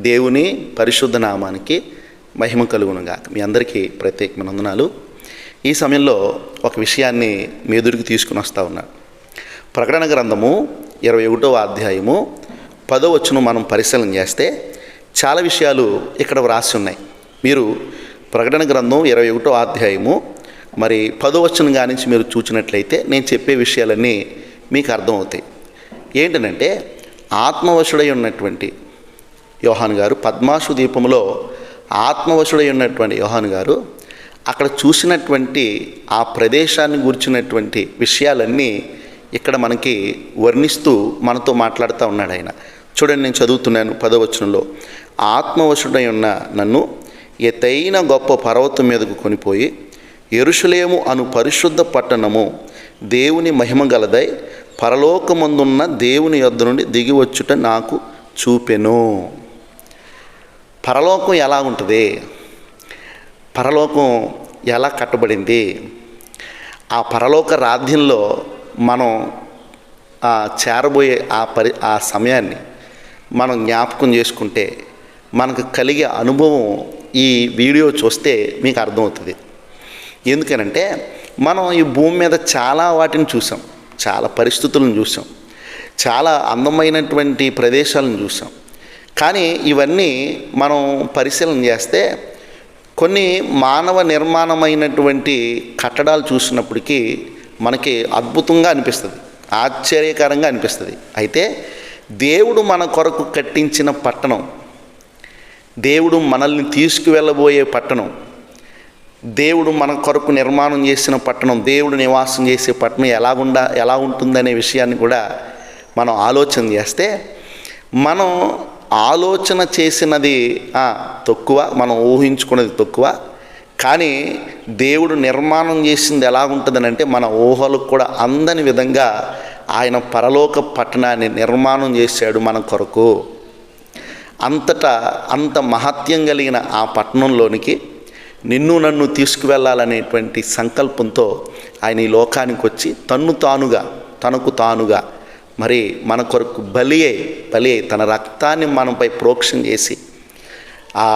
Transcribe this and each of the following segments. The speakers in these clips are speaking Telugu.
దేవుని పరిశుద్ధ నామానికి మహిమ కలుగునుగాక. మీ అందరికీ ప్రత్యేకమైన వందనాలు. ఈ సమయంలో ఒక విషయాన్ని మీ ఎదురుకి తీసుకుని వస్తూ ఉన్నాను. ప్రకటన గ్రంథము 21వ అధ్యాయము 10వ వచనం మనం పరిశీలన చేస్తే చాలా విషయాలు ఇక్కడ వ్రాసి ఉన్నాయి. మీరు ప్రకటన గ్రంథం 21వ అధ్యాయము 10వ వచనం కానించి మీరు చూసినట్లయితే నేను చెప్పే విషయాలన్నీ మీకు అర్థమవుతాయి. ఏంటంటే ఆత్మవశుడై ఉన్నటువంటి యోహాను గారు, పద్మాసు ద్వీపంలో ఆత్మవశుడై ఉన్నటువంటి యోహాను గారు అక్కడ చూసినటువంటి ఆ ప్రదేశాన్ని గురించినటువంటి విషయాలన్నీ ఇక్కడ మనకి వర్ణిస్తూ మనతో మాట్లాడుతూ ఉన్నాడు ఆయన. చూడండి, నేను చదువుతున్నాను 10వ వచనంలో. ఆత్మవశుడై ఉన్న నన్ను ఎత్తైన గొప్ప పర్వతం మీదకు కొనిపోయి యెరూషలేము అను పరిశుద్ధ పట్టణము దేవుని మహిమ గలదై పరలోకమందున్న దేవుని యొద్ద నుండి దిగి వచ్చుట నాకు చూపెను. పరలోకం ఎలా ఉంటుంది, పరలోకం ఎలా కట్టబడింది, ఆ పరలోక రాజ్యంలో మనం చేరబోయే ఆ సమయాన్ని మనం జ్ఞాపకం చేసుకుంటే మనకు కలిగే అనుభవం ఈ వీడియో చూస్తే మీకు అర్థమవుతుంది. ఎందుకనంటే మనం ఈ భూమి మీద చాలా వాటిని చూసాం, చాలా పరిస్థితులను చూసాం, చాలా అందమైనటువంటి ప్రదేశాలను చూసాం. కానీ ఇవన్నీ మనం పరిశీలన చేస్తే కొన్ని మానవ నిర్మాణమైనటువంటి కట్టడాలు చూసినప్పటికీ మనకి అద్భుతంగా అనిపిస్తుంది, ఆశ్చర్యకరంగా అనిపిస్తుంది. అయితే దేవుడు మన కొరకు కట్టించిన పట్టణం, దేవుడు మనల్ని తీసుకువెళ్ళబోయే పట్టణం, దేవుడు మన కొరకు నిర్మాణం చేసిన పట్టణం, దేవుడు నివాసం చేసే పట్టణం ఎలా ఉంటుందనే విషయాన్ని కూడా మనం ఆలోచన చేస్తే మనం ఆలోచన చేసినది తక్కువ, మనం ఊహించుకున్నది తక్కువ. కానీ దేవుడు నిర్మాణం చేసింది ఎలా ఉంటుందని అంటే మన ఊహలకు కూడా అందని విధంగా ఆయన పరలోక పట్టణాన్ని నిర్మాణం చేశాడు మన కొరకు. అంతటా అంత మహత్యం కలిగిన ఆ పట్టణంలోనికి నిన్ను నన్ను తీసుకువెళ్ళాలనేటువంటి సంకల్పంతో ఆయన ఈ లోకానికి వచ్చి తనకు తానుగా మరి మన కొరకు బలి అయి తన రక్తాన్ని మనపై ప్రోక్షణ చేసి ఆ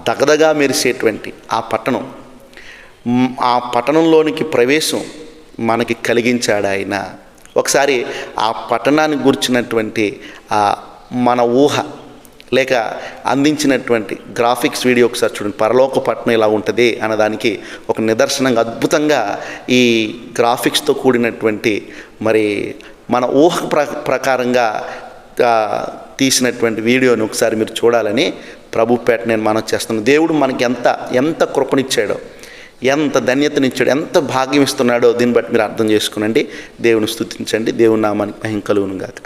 దగదగా మెరిసేటువంటి ఆ పట్టణంలోనికి ప్రవేశం మనకి కలిగించాడు ఆయన. ఒకసారి ఆ పట్టణాన్ని గురించినటువంటి మన ఊహ లేక అందించినటువంటి గ్రాఫిక్స్ వీడియో ఒకసారి చూడండి. పరలోక పట్టణం ఇలా ఉంటుంది అన్నదానికి ఒక నిదర్శనంగా అద్భుతంగా ఈ గ్రాఫిక్స్తో కూడినటువంటి మరి మన ఊహ ప్రకారంగా తీసినటువంటి వీడియోని ఒకసారి మీరు చూడాలని ప్రభుపేట నేను మనవి చేస్తున్నాను. దేవుడు మనకి ఎంత కృపనిచ్చాడో, ఎంత ధన్యతనిచ్చాడో, ఎంత భాగ్యం ఇస్తున్నాడో దీన్ని బట్టి మీరు అర్థం చేసుకునండి. దేవుని స్తుతించండి. దేవుని నామానికి మహిమ కలుగును గాక.